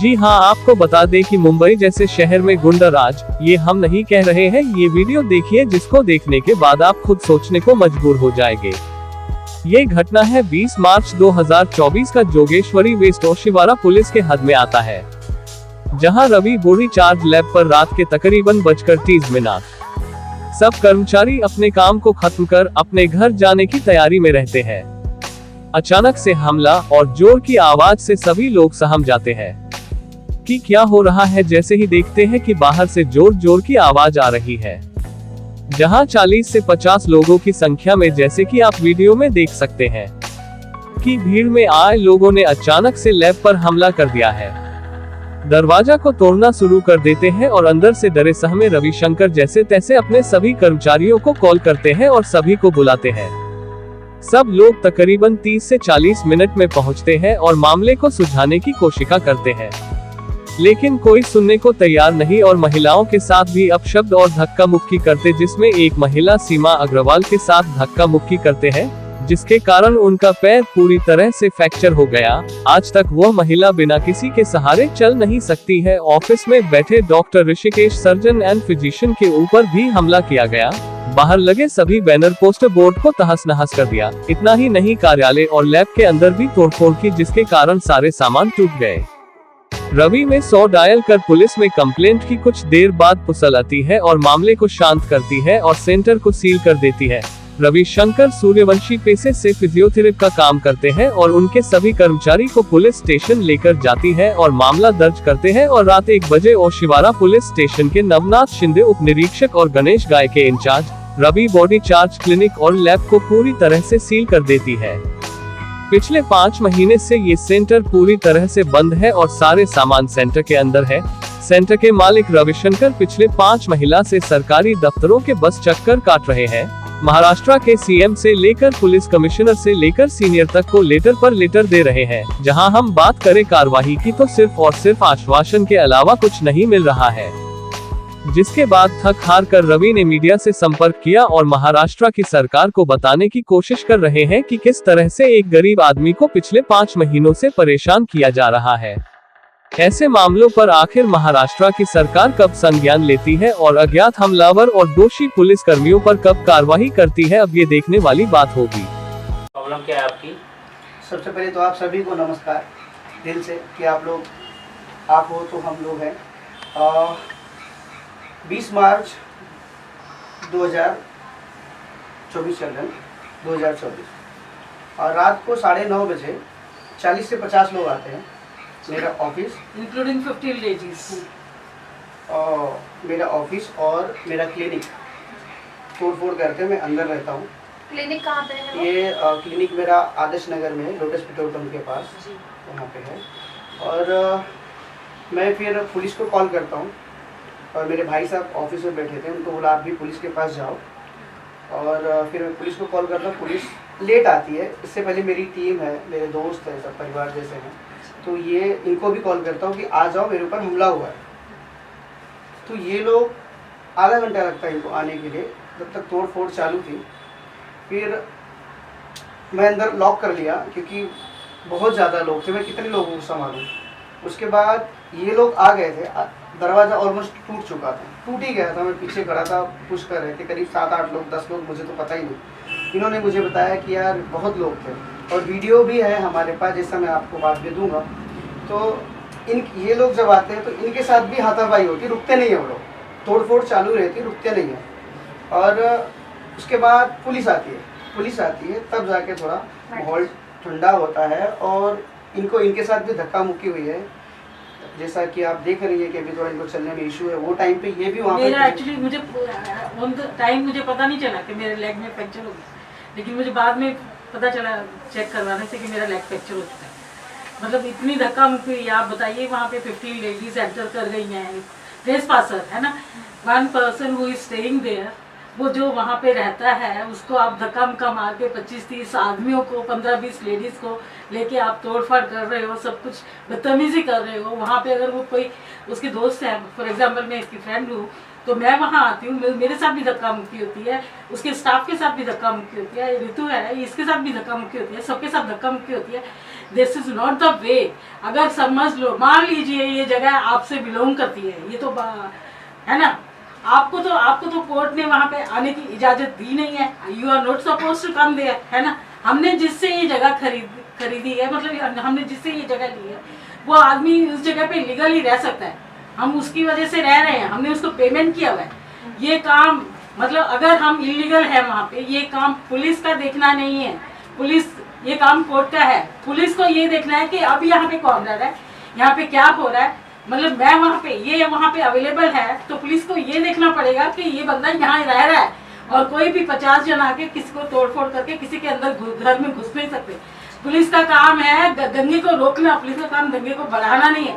जी हां, आपको बता दें कि मुंबई जैसे शहर में गुंडाराज, ये हम नहीं कह रहे हैं, ये वीडियो देखिए जिसको देखने के बाद आप खुद सोचने को मजबूर हो जाएंगे। ये घटना है 20 मार्च 2024 का जोगेश्वरी वेस्ट ओशिवारा पुलिस के हद में आता है, जहां रवि बोरी चार्ज लैब पर रात के तकरीबन 30 सब कर्मचारी अपने काम को खत्म कर अपने घर जाने की तैयारी में रहते हैं। अचानक से हमला और जोर की आवाज से सभी लोग सहम जाते हैं कि क्या हो रहा है। जैसे ही देखते हैं कि बाहर से जोर जोर की आवाज आ रही है, जहां 40 से 50 लोगों की संख्या में, जैसे कि आप वीडियो में देख सकते हैं, कि भीड़ में आए लोगों ने अचानक से लैब पर हमला कर दिया है। दरवाजा को तोड़ना शुरू कर देते हैं और अंदर से डरे सहमे रविशंकर जैसे तैसे अपने सभी कर्मचारियों को कॉल करते हैं और सभी को बुलाते हैं। सब लोग तकरीबन 30 से 40 मिनट में पहुंचते हैं और मामले को सुलझाने की कोशिश करते हैं, लेकिन कोई सुनने को तैयार नहीं और महिलाओं के साथ भी अपशब्द और धक्का मुक्की करते, जिसमें एक महिला सीमा अग्रवाल के साथ धक्का मुक्की करते हैं, जिसके कारण उनका पैर पूरी तरह से फ्रैक्चर हो गया। आज तक वह महिला बिना किसी के सहारे चल नहीं सकती है। ऑफिस में बैठे doctor Rishikesh, surgeon and physician के ऊपर भी हमला किया गया। बाहर लगे सभी बैनर पोस्टर बोर्ड को तहस नहस कर दिया। इतना ही नहीं, कार्यालय और लैब के अंदर भी तोड़फोड़ की, जिसके कारण सारे सामान टूट गए। रवि में 100 डायल कर पुलिस में कंप्लेंट की। कुछ देर बाद पुलिस आती है और मामले को शांत करती है और सेंटर को सील कर देती है। रविशंकर सूर्यवंशी पेशे से फिजियोथेरेपी का काम करते हैं और उनके सभी कर्मचारी को पुलिस स्टेशन लेकर जाती है और मामला दर्ज करते हैं और रात 1 बजे ओशिवारा पुलिस स्टेशन के नवनाथ शिंदे उप निरीक्षक और गणेश गाय के in charge Ravi body charge clinic और लैब को पूरी तरह से सील कर देती है। पिछले 5 महीने से ये सेंटर पूरी तरह से बंद है और सारे सामान सेंटर के अंदर है। सेंटर के मालिक रविशंकर पिछले 5 महीना से सरकारी दफ्तरों के बस चक्कर काट रहे हैं। महाराष्ट्र के सीएम से लेकर पुलिस कमिश्नर से लेकर सीनियर तक को लेटर पर लेटर दे रहे हैं। जहां हम बात करें कार्रवाई की तो सिर्फ और सिर्फ आश्वासन के अलावा कुछ नहीं मिल रहा है, जिसके बाद थक हार कर रवि ने मीडिया से संपर्क किया और महाराष्ट्र की सरकार को बताने की कोशिश कर रहे हैं कि किस तरह से एक गरीब आदमी को पिछले 5 महीनों से परेशान किया जा रहा है। ऐसे मामलों पर आखिर महाराष्ट्र की सरकार कब संज्ञान लेती है और अज्ञात हमलावर और दोषी पुलिस कर्मियों पर कब कार्रवाई करती है, अब ये देखने वाली बात होगी। प्रॉब्लम क्या है आपकी? सबसे पहले तो आप सभी को नमस्कार दिल से कि आप हो तो हम लोग हैं। 20 मार्च 2024 चल रहे हैं, 2024 और रात को 9:30 बजे 40 से 50 लोग आते हैं मेरा ऑफिस, इंक्लूडिंग 15 लेडीज। मेरा ऑफिस और मेरा क्लिनिक तोड़-फोड़ करके मैं अंदर रहता हूँ। क्लिनिक कहाँ पे है? ये क्लिनिक मेरा आदर्श नगर में लोटस पेट्रोल पंप के पास वहाँ पे है। और मैं फिर पुलिस को कॉल करता हूँ और मेरे भाई साहब ऑफिस में बैठे थे, उनको बोला आप भी पुलिस के पास जाओ। और फिर मैं पुलिस को कॉल करता हूँ, पुलिस लेट आती है। इससे पहले मेरी टीम है, मेरे दोस्त हैं, सब परिवार जैसे हैं, तो ये इनको भी कॉल करता हूँ कि आ जाओ, मेरे ऊपर हमला हुआ है। तो ये लोग आधा घंटा लगता है इनको आने के लिए, जब तक तोड़ फोड़ चालू थी। फिर मैं अंदर लॉक कर लिया क्योंकि बहुत ज़्यादा लोग थे, मैं कितने लोगों को संभालूं। उसके बाद ये लोग आ गए थे, दरवाज़ा ऑलमोस्ट टूट चुका था, टूट ही गया था। मैं पीछे खड़ा था, पुश कर रहे थे करीब 7-8 लोग, 10 लोग, मुझे तो पता ही नहीं। इन्होंने मुझे बताया कि यार बहुत लोग थे और वीडियो भी है हमारे पास, जैसा मैं आपको बाद में दूंगा। तो ये लोग जब आते हैं तो इनके साथ भी हाथापाई होती, रुकते नहीं है वो लोग, तोड़ फोड़ चालू रहती, रुकते नहीं है। और उसके बाद पुलिस आती है तब जाके थोड़ा माहौल ठंडा होता है और इनके साथ भी धक्का मुक्की हुई है। जैसा कि आप देख रही है कि अभी थोड़ा इनको चलने में इशू है। वो टाइम पे ये भी वहाँ पे एक्चुअली मुझे ऑन द टाइम मुझे पता नहीं चला कि मेरे लेग में फ्रैक्चर हो गया, लेकिन मुझे बाद में पता चला चेक करवाने से कि मेरा लेग फ्रैक्चर हो चुका है। मतलब इतनी धक्का मुक्की हुई। आप बताइए, वहाँ पे 15 लेडीज एंटर कर गई हैं, ट्रेस पासर है ना, 1 person who is staying there, वो जो वहाँ पे रहता है उसको आप धक्का मुक्का मार के 25-30 आदमियों को, 15-20 लेडीज़ को लेके आप तोड़फाड़ कर रहे हो, सब कुछ बदतमीजी कर रहे हो। वहाँ पे अगर वो कोई उसके दोस्त है, फॉर एग्जांपल मैं इसकी फ्रेंड हूँ, तो मैं वहाँ आती हूँ, मेरे साथ भी धक्का मुक्की होती है, उसके स्टाफ के साथ भी धक्का मुक्की होती है, ऋतु है इसके साथ भी धक्का मुक्की होती है, सबके साथ धक्का मुक्की होती है। This is not the way. अगर समझ लो, मान लीजिए ये जगह आपसे बिलोंग करती है, ये तो है ना, आपको तो कोर्ट ने वहाँ पे आने की इजाजत दी नहीं है, you are not suppose to come there, है ना। हमने जिससे ये जगह खरीदी है, मतलब हमने जिससे ये जगह ली है, वो आदमी उस जगह पे लीगली रह सकता है, हम उसकी वजह से रह रहे हैं, हमने उसको पेमेंट किया हुआ है। ये काम मतलब अगर हम इलीगल है वहाँ पे, ये काम पुलिस का देखना नहीं है, ये काम कोर्ट का है। पुलिस को ये देखना है कि अब यहाँ पे कौन रह रहा है, यहाँ पे क्या हो रहा है, मतलब मैं वहाँ पे अवेलेबल है, तो पुलिस को ये देखना पड़ेगा कि ये बंदा यहाँ रह रहा है, और कोई भी 50 जन आके किसी को तोड़फोड़ करके किसी के अंदर घर में घुस नहीं सकते। पुलिस का काम है दंगे को रोकना, पुलिस का काम दंगे को बढ़ाना नहीं है।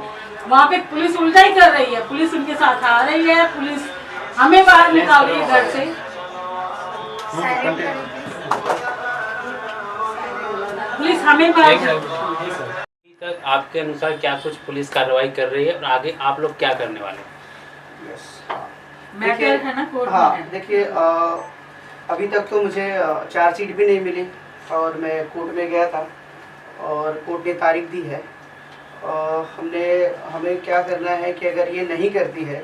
वहाँ पे पुलिस उल्टा ही कर रही है, पुलिस उनके साथ आ रही है, पुलिस हमें बाहर निकाल रही है घर से। पुलिस हमें अभी तक आपके अनुसार क्या कुछ पुलिस कार्रवाई कर रही है और आगे आप लोग क्या करने वाले हैं? मैटर है ना कोर्ट में। हाँ देखिए, अभी तक तो मुझे चार्जशीट भी नहीं मिली, और मैं कोर्ट में गया था और कोर्ट ने तारीख दी है। हमें क्या करना है कि अगर ये नहीं करती है,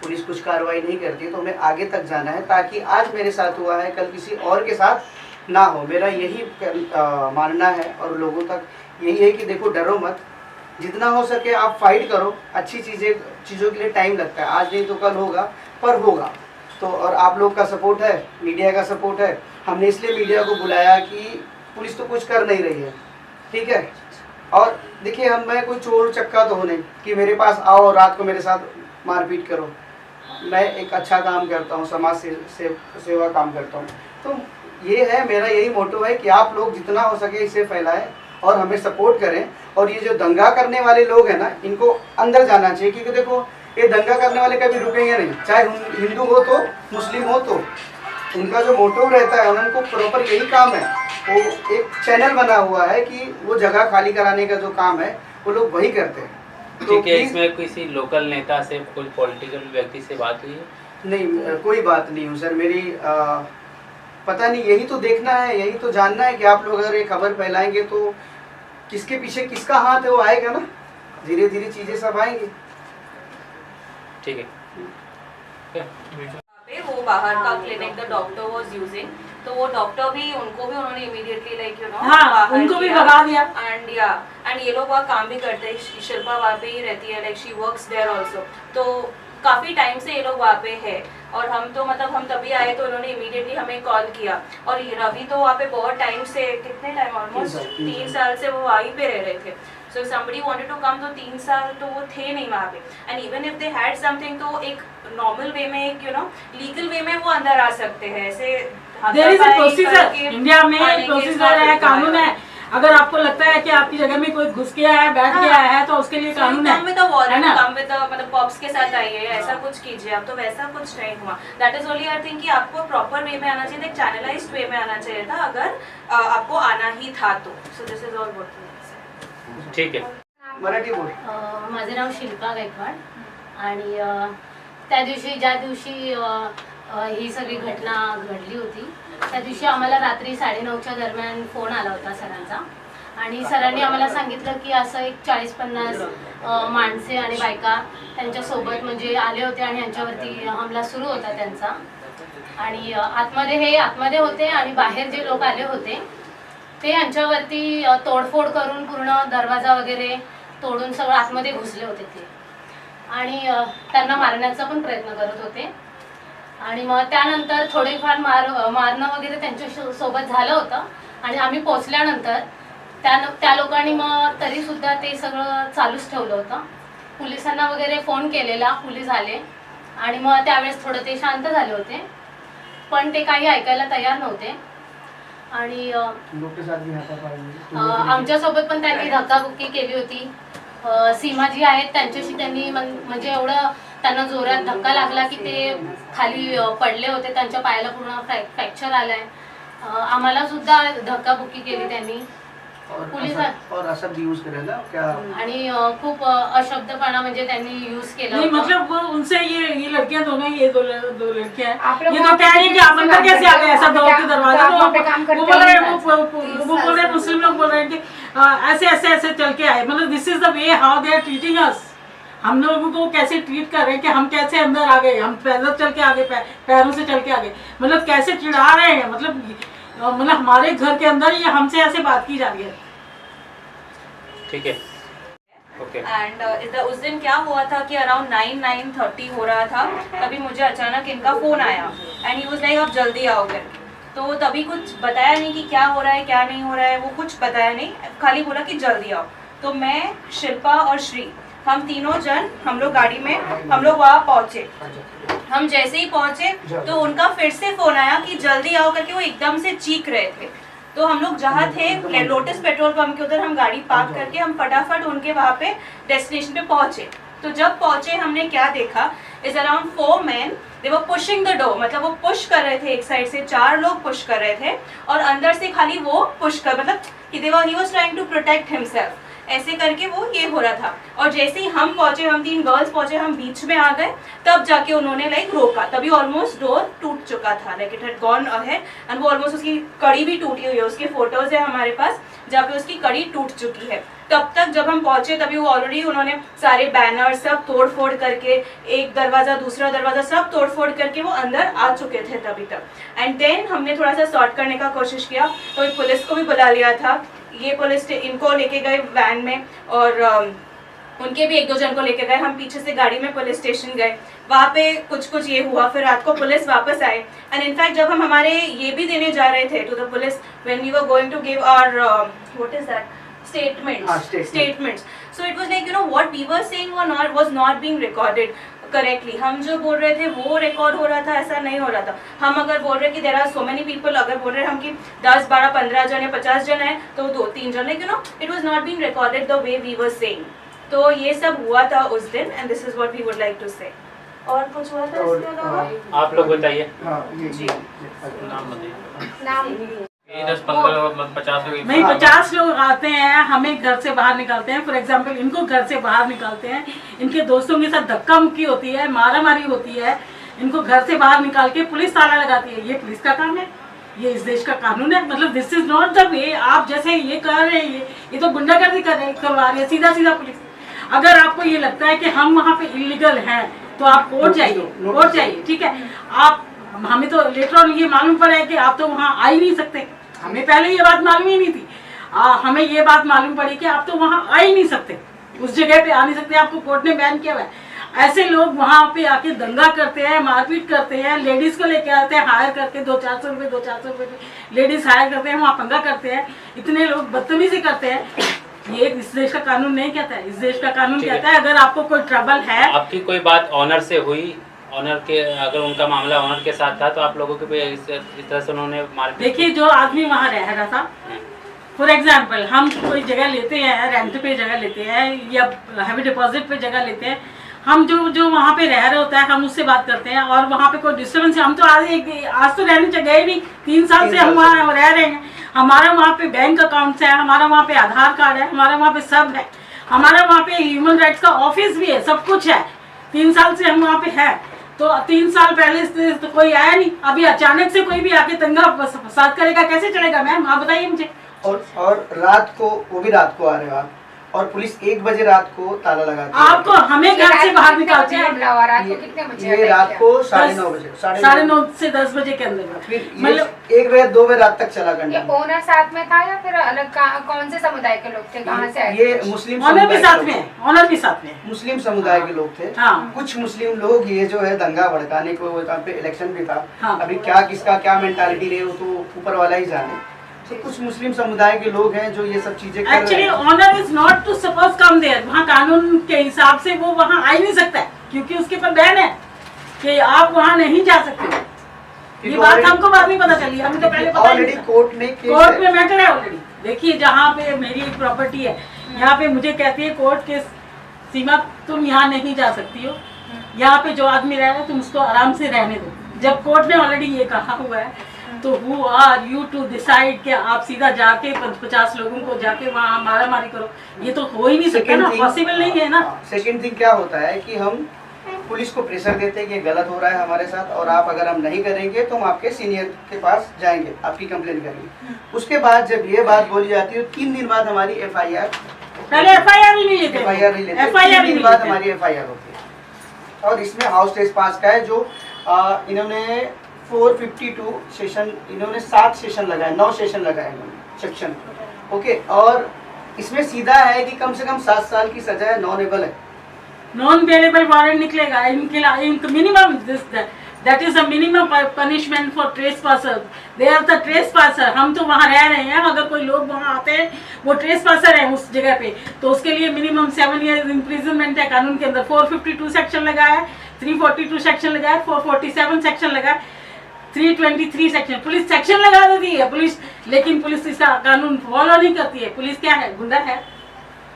पुलिस कुछ कार्रवाई नहीं करती, तो हमें आगे तक जाना है, ताकि आज मेरे साथ हुआ है कल किसी और के साथ ना हो। मेरा यही मानना है, और लोगों तक यही है कि देखो, डरो मत, जितना हो सके आप फाइट करो। अच्छी चीज़ों के लिए टाइम लगता है, आज नहीं तो कल होगा, पर होगा। तो और आप लोग का सपोर्ट है, मीडिया का सपोर्ट है। हमने इसलिए मीडिया को बुलाया कि पुलिस तो कुछ कर नहीं रही है, ठीक है। और देखिए, मैं कोई चोर चक्का तो हो नहीं कि मेरे पास आओ और रात को मेरे साथ मारपीट करो। मैं एक अच्छा काम करता हूँ, समाज सेवा काम करता हूँ। तो ये है, मेरा यही मोटो है कि आप लोग जितना हो सके इसे फैलाएं और हमें सपोर्ट करें। और ये जो दंगा करने वाले लोग हैं ना, इनको अंदर जाना चाहिए, क्योंकि देखो, ये दंगा करने वाले कभी रुकेंगे नहीं, चाहे हिंदू हो तो मुस्लिम हो तो। उनका जो मोटिव रहता है, उनको प्रॉपर यही काम है। वो एक चैनल बना हुआ है कि वो जगह खाली कराने का जो काम है वो लोग वही करते हैं। तो ठीक है, इसमें किसी लोकल नेता से, कोई पॉलिटिकल व्यक्ति से बात हुई है? नहीं, कोई बात नहीं हुई सर मेरी। पता नहीं, यही तो देखना है, यही तो जानना है कि आप लोग अगर ये खबर फैलाएंगे तो किसके पीछे किसका हाथ है वो आएगा ना, धीरे धीरे चीजें सब आएंगी। ठीक है। वो बाहर का clinic the doctor was using, तो वो डॉक्टर भी उन्होंने इमीडिएटली लाइक हाँ, उनको भी भगा दिया। एंड ये लोग वहाँ काम भी करते हैं, शिल्पा वहाँ पे ही रहती है, like she works there also. तो काफ़ी टाइम से ये लोग वहाँ पे है, और हम तो मतलब हम तभी आए तो उन्होंने इमीडिएटली हमें कॉल किया। और रवि तो वहाँ पे बहुत टाइम से, कितने टाइम, ऑलमोस्ट 3 साल से वो वहीं पे रह रहे थे। So somebody wanted to come, तो 3 साल तो वो थे नहीं वहाँ पे। And even if they had something, तो एक नॉर्मल वे में, एक लीगल वे में वो अंदर आ सकते हैं। ऐसे there is a procedure, India में प्रोसीजर है, कानून है। अगर आपको लगता है कि आपकी जगह में कोई घुस गया है, बैठ गया है, तो उसके लिए कानून है ना। मतलब पॉप्स के साथ आइए, ऐसा कुछ कीजिए। अब तो वैसा कुछ नहीं हुआ। That is only I think कि आपको प्रॉपर वे में आना चाहिए, एक चैनलाइज्ड वे में आना चाहिए था, अगर आपको आना ही था तो। So this is all what. ठीक है, मराठी बोल। माझं नाव शिल्पा गायकवाड आणि त्या दिवशी ज्या दिवशी ही सगळी घटना घडली होती, त्या दिवशी आम्हाला रात्री 9:30च्या दरम्यान फोन आला होता सरांचा, आणि सरांनी आम्हाला सांगितलं की असं एक 40-50 माणसे आणि बायका त्यांच्यासोबत म्हणजे आले होते आणि यांच्यावरती हमला सुरू होता त्यांचा। आणि आतमध्ये होते आणि बाहेर जे लोक आले होते ते यांच्यावरती तोडफोड करून पूर्ण दरवाजा वगैरे तोडून सगळं आतमध्ये घुसले होते ते, आणि त्यांना मारण्याचा पण प्रयत्न करत होते। आणि मग त्यानंतर थोडेफार मारणं वगैरे त्यांच्या सोबत झालं होतं, आणि आम्ही पोचल्यानंतर त्या लोकांनी मग तरीसुद्धा ते सगळं चालूच ठेवलं होतं। पोलिसांना वगैरे फोन केलेला, पोलीस आले, आणि मग त्यावेळेस थोडं ते शांत झाले होते, पण ते काही ऐकायला तयार नव्हते। आणि आमच्यासोबत पण त्यांनी धक्काबुक्की केली होती। सीमा जी आहेत त्यांच्याशी त्यांनी म्हणजे एवढं त्यांना जोरात धक्का लागला की ते खाली पडले होते, त्यांच्या पायाला पूर्ण फ्रॅक्चर आलाय। आम्हाला सुद्धा धक्काबुक्की केली त्यांनी, और अशब्द यूज करे ना क्या? आणि खूप अशब्दपणा म्हणजे त्यांनी यूज केला नहीं होता. मतलब वो उनसे ये लड़कियां दोनों, ये दो लड़कियां आप हैं, लोग ये वहाँ तो कह रही है कि आप अंदर कैसे आ गए ऐसा दौड़ के दरवाजा, वहाँ पे काम तो करते वो बोल रहे हैं, हैं। वो बोल रहे हैं, मुस्लिम लोग बोल रहे हैं कि ऐसे ऐसे ऐसे चल के आए, मतलब this is the way how they are treating us. हम लोगों को कैसे ट्रीट कर रहे हैं कि हम कैसे अंदर आ गए, हम पैदल चल के आगे, पैरों से चल के आगे, मतलब कैसे चिढ़ा रहे हैं, मतलब हमारे घर के अंदर ये हमसे ऐसे बात की जा रही है. ठीक है, ओके. एंड उस दिन क्या हुआ था कि अराउंड 9-9:30 हो रहा था, तभी मुझे अचानक इनका फ़ोन आया एंड ही वाज लाइक आप जल्दी आओ करके. तो तभी कुछ बताया नहीं कि क्या हो रहा है क्या नहीं हो रहा है, वो कुछ बताया नहीं, खाली बोला कि जल्दी आओ. तो मैं, शिल्पा और श्री, हम तीनों जन, हम लोग गाड़ी में, हम लोग वहाँ पहुँचे. हम जैसे ही पहुँचे तो उनका फिर से फ़ोन आया कि जल्दी आओ करके. वो एकदम से चीख रहे थे. तो हम लोग जहाँ थे लोटस पेट्रोल पंप के उधर, हम गाड़ी पार्क करके हम फटाफट उनके वहाँ पे डेस्टिनेशन पे पहुँचे. तो जब पहुँचे हमने क्या देखा, is around 4 men, they were pushing the door, मतलब वो पुश कर रहे थे. एक साइड से 4 लोग पुश कर रहे थे और अंदर से खाली वो पुश कर, मतलब कि he was trying to protect himself, ऐसे करके वो ये हो रहा था. और जैसे ही हम पहुंचे, हम 3 गर्ल्स पहुंचे, हम बीच में आ गए, तब जाके उन्होंने लाइक रोका. तभी ऑलमोस्ट डोर टूट चुका था, like it had gone ahead and वो ऑलमोस्ट उसकी कड़ी भी टूटी हुई है. उसके फोटोज है हमारे पास जहाँ पे उसकी कड़ी टूट चुकी है. तब तक जब हम पहुंचे तभी वो ऑलरेडी उन्होंने सारे बैनर सब तोड़ फोड़ करके, एक दरवाजा दूसरा दरवाजा सब तोड़ फोड़ करके वो अंदर आ चुके थे तभी तक. एंड देन हमने थोड़ा सा सॉर्ट करने का कोशिश किया, तो पुलिस को भी बुला लिया था. ये पुलिस इनको लेके गए वैन में और उनके भी 1-2 जन को लेके गए. हम पीछे से गाड़ी में पुलिस स्टेशन गए, वहाँ पे कुछ ये हुआ. फिर रात को पुलिस वापस आए एंड इनफैक्ट जब हम हमारे ये भी देने जा रहे थे to the police, when we were going to give our what is that statements, so it was like, you know, what we were saying was not being recorded correctly. हम जो बोल रहे थे वो रिकॉर्ड हो रहा था, ऐसा नहीं हो रहा था. हम अगर बोल रहे कि there are so many people, अगर बोल रहे हम कि 10, 12, 15 जन है, 50 जन है, तो 2-3 जन है, you know, it was not being recorded the way we were saying. तो ये सब हुआ था उस दिन and this is what we would like to say. और कुछ हुआ था इसके अलावा? आप लोग बताइए. जी. नाम बताइए. नाम 10-15-50 नहीं, 50 लोग आते हैं, हमें घर से बाहर निकालते हैं. फॉर एग्जाम्पल इनको घर से बाहर निकालते हैं, इनके दोस्तों के साथ धक्का मुक्की होती है, मारा मारी होती है, इनको घर से बाहर निकाल के पुलिस ताला लगाती है. ये पुलिस का काम है, ये इस देश का कानून है. मतलब this is not the way. आप जैसे ये कर रहे हैं, ये तो गुंडागर्दी करवा रहे हैं, सीधा सीधा पुलिस. अगर आपको ये लगता है कि हम वहाँ पे इलीगल हैं तो आप कोर्ट जाइए, ठीक है. आप, हमें तो लेटर ऑन ये मालूम पड़ा है कि आप तो वहाँ आ ही नहीं सकते. हमें पहले ये बात मालूम ही नहीं थी. हमें ये बात मालूम पड़ी कि आप तो वहाँ आ ही नहीं सकते, उस जगह पे आ नहीं सकते, आपको कोर्ट ने बैन किया हुआ है. ऐसे लोग वहाँ पे आके दंगा करते हैं, मारपीट करते हैं, लेडीज को लेके आते हैं हायर करके 200-400 रुपये लेडीज हायर करते हैं, वहाँ पंगा करते हैं. इतने लोग बदतमीजी करते हैं. ये इस देश का कानून नहीं कहता है. इस देश का कानून कहता है अगर आपको कोई ट्रबल है. आपकी कोई बात ऑनर से हुई, ऑनर के अगर उनका मामला ऑनर के साथ था तो आप लोगों के इस तरह से उन्होंने मार. देखिए, जो आदमी वहाँ रह रहा था, फॉर एग्जाम्पल हम कोई जगह लेते हैं, रेंट पे जगह लेते हैं या हैवी डिपॉजिट पे जगह लेते हैं, हम जो वहाँ पे रह रहे होता है हम उससे बात करते हैं. और वहाँ पे कोई डिस्टर्बेंस है, हम तो आज तो रहने गए नहीं, 3 साल से हम वहाँ रह रहे हैं. हमारा वहाँ पे बैंक अकाउंट्स है, हमारा वहाँ पे आधार कार्ड है, हमारा वहाँ पे सब है, हमारा वहाँ पे ह्यूमन राइट्स का ऑफिस भी है, सब कुछ है. 3 साल से हम वहाँ पे है. तो 3 साल पहले तो कोई आया नहीं. अभी अचानक से कोई भी आके दंगा फसाद करेगा, कैसे चलेगा मैम, आप बताइए मुझे. और रात को, वो भी रात को आ रहे हो आप, और पुलिस 1 बजे रात को ताला लगाती है आपको. हमें घर से बाहर निकालते हैं. रात को कितने बजे? ये रात को 9:30 बजे, 9:30 से 10 बजे के अंदर. फिर मतलब 1 बजे 2 बजे रात तक चला ये घंटा. ओनर साथ में था या फिर अलग कौन से समुदाय के लोग थे, कहाँ से आए? ये मुस्लिम ऑनर भी साथ में है, ऑनर भी साथ में है. मुस्लिम समुदाय के लोग थे. हाँ. कुछ मुस्लिम लोग ये जो है दंगा भड़काने को, वहाँ पे इलेक्शन भी था. हाँ. अभी क्या किसका क्या मेंटालिटी रही हो तो ऊपर वाला ही जाने. तो कुछ मुस्लिम समुदाय के लोग हैं जो ये सब चीजें कर रहे एक्चुअली हैं. Owner is not to suppose come there. वहाँ कानून के हिसाब से वो वहाँ आ ही नहीं सकता है, क्योंकि उसके ऊपर बैन है कि आप वहाँ नहीं जा सकते. ये बात हमको बाद में पता चली, हमें तो पहले पता ही नहीं था. कोर्ट में मैटर है ऑलरेडी. देखिए, जहाँ पे मेरी प्रॉपर्टी है, यहाँ पे मुझे कहती है कोर्ट के सीमा, तुम यहाँ नहीं जा सकती हो, यहाँ पे जो आदमी रह रहा है तुम उसको आराम से रहने दो. जब कोर्ट ने ऑलरेडी ये कहा हुआ है तो who are you to decide कि आप सीधा जाके 50 लोगों को जाके वहाँ मारा मारी करो, ये तो हो ही नहीं सकता ना, पॉसिबल नहीं है ना। सेकंड थिंग क्या होता है कि हम पुलिस को प्रेशर देते हैं कि गलत हो रहा है हमारे साथ, और आप अगर हम नहीं करेंगे तो हम आपके सीनियर के पास जाएंगे, आपकी कंप्लेन करेंगे। उसके बाद जब ये बात बोली जाती है 3 दिन बाद हमारी FIR, पहले FIR ही नहीं लेते, FIR नहीं लेते, FIR 3 दिन बाद हमारी FIR होती है। और इसमें हाउस टेस्ट पास का है जो इन्होंने 452 सेशन, इन्होंने 7 सेशन लगाए, 9 सेशन लगाए इन्होंने सेक्शन, ओके। और इसमें सीधा है कि कम से कम 7 साल की सजा है, नॉन एबल है, नॉन बेलेबल वारंट निकलेगा इनके minimum, that is the minimum punishment for trespasser. They are the trespasser. हम तो वहाँ रह रहे हैं, अगर कोई लोग वहाँ आते हैं वो ट्रेसपासर है उस जगह पे, तो उसके लिए मिनिमम 7 ईयर इम्प्रिजनमेंट है कानून के अंदर। 452 सेक्शन लगा है, 342 सेक्शन लगा है, 447 सेक्शन लगा है, 323 सेक्शन, पुलिस सेक्शन लगा देती है पुलिस, लेकिन पुलिस इसका कानून फॉलो नहीं करती है। पुलिस क्या है, गुंडा है,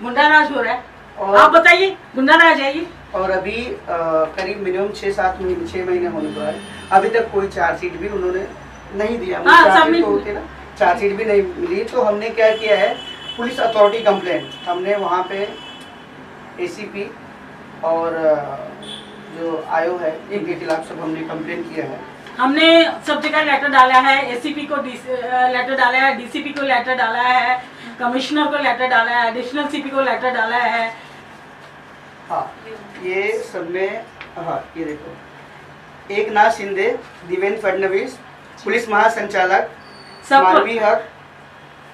गुंडा राज हो रहा है। आप बताइए, गुंडा राज है ये। और अभी करीब मिनिमम 6 महीने होने को है, अभी तक कोई चार्जशीट भी उन्होंने नहीं दिया। चार्जशीट तो होती है ना, चार्जशीट भी नहीं मिली। तो हमने क्या किया है, पुलिस अथॉरिटी कंप्लेंट, हमने वहाँ पे ACP और जो आयो है इनके खिलाफ सब हमने कंप्लेंट किया है। हमने सब जगह लेटर डाला है, ACP को लेटर डाला है, DCP को लेटर डाला है, कमिश्नर को लेटर डाला है, एडिशनल CP को लेटर डाला है। हाँ, ये सब में, हाँ ये देखो, एकनाथ शिंदे, देवेंद्र फडणवीस, पुलिस महासंचालक, मानवीय हक,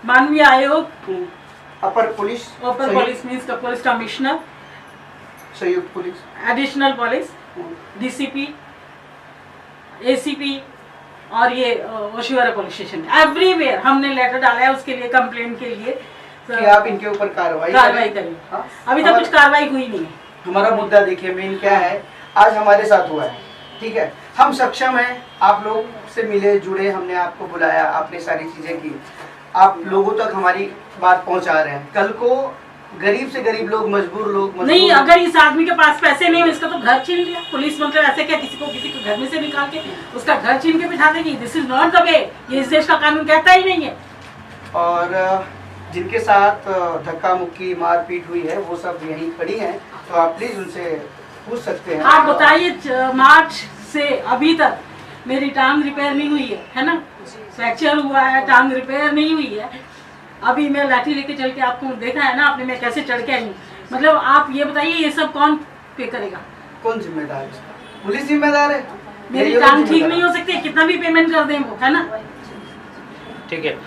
मानवीय आयोग, अपर पुलिस मीन्स पुलिस कमिश्नर, संयुक्त police, additional police, DCP, ACP और ये ओशिवारा पुलिस स्टेशन, एवरीवेयर हमने लेटर डाला है उसके लिए, कंप्लेंट के लिए कि आप इनके ऊपर कार्रवाई करें। हाँ? अभी तक कुछ कार्रवाई हुई नहीं है। हमारा मुद्दा देखिए मेन क्या है, आज हमारे साथ हुआ है, ठीक है, हम सक्षम हैं, आप लोग से मिले जुड़े, हमने आपको बुलाया, आपने सारी चीजें की, आप लोगों तक हमारी बात पहुंचा रहे हैं। कल को गरीब से गरीब लोग, मजबूर लोग नहीं, अगर इस आदमी के पास पैसे नहीं हो, इसका तो घर छीन लिया पुलिस, मतलब ऐसे क्या किसी को घर में से निकाल के उसका घर छीन के बिठा देगी? This is not the way, ये इस देश का कानून कहता ही नहीं है। और जिनके साथ धक्का मुक्की मारपीट हुई है वो सब यहीं खड़ी हैं, तो आप प्लीज उनसे पूछ सकते हैं। आप बताइए, मार्च से अभी तक मेरी टांग रिपेयर नहीं हुई है ना, फ्रैक्चर हुआ है, टांग रिपेयर नहीं हुई है। अभी मैं लाठी लेके चल के, आपको देखा है ना आपने, मैं कैसे चढ़ के आई हूँ। मतलब आप ये बताइए, ये सब कौन पे करेगा? कौन जिम्मेदार है? पुलिस जिम्मेदार है। मेरी टांग ठीक नहीं हो सकती, कितना भी पेमेंट कर दें वो, है ना। ठीक है।